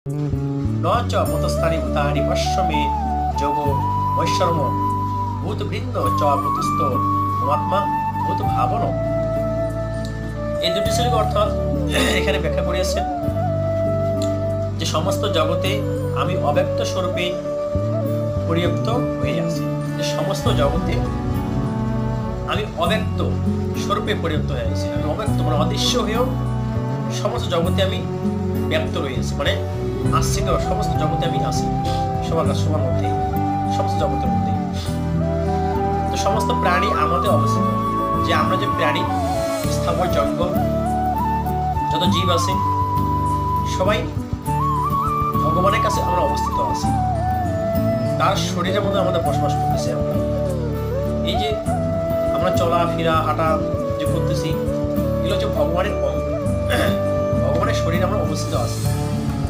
ন চ ভূতস্থানি ভূতানি পশ্যমে যোগ বৈশ্বর্ম ভূতবৃন্দ চ ভূতস্থ মহাত্মা ভূত ভাবন। এই দুটি শ্লোক অর্থ এখানে ব্যাখ্যা করিয়াছেন যে সমস্ত জগতে আমি অব্যক্ত স্বরূপে পরিব্যাপ্ত হয়ে আছি। যে সমস্ত জগতে আমি অব্যক্ত স্বরূপে পরিব্যাপ্ত হয়ে আছি। আমি অব্যক্ত মানে অদৃশ্য হয়েও সমস্ত জগতে আমি ব্যক্ত রয়েছি, মানে আসছি, তো সমস্ত জগতে আমি আছি, সবার মধ্যে, সমস্ত জগতের মধ্যে। তো সমস্ত প্রাণী আমাদের অবস্থিত, যে আমরা যে প্রাণী, স্থাবর জঙ্গল যত জীব আছে সবাই ভগবানের কাছে আমরা অবস্থিত আছি, তার শরীরের মধ্যে আমাদের বসবাস করতেছি। আমরা এই যে আমরা চলাফেরা হাঁটা যে করতেছি, এগুলো হচ্ছে ভগবানের অঙ্গ, ভগবানের শরীরে আমরা অবস্থিত আছি।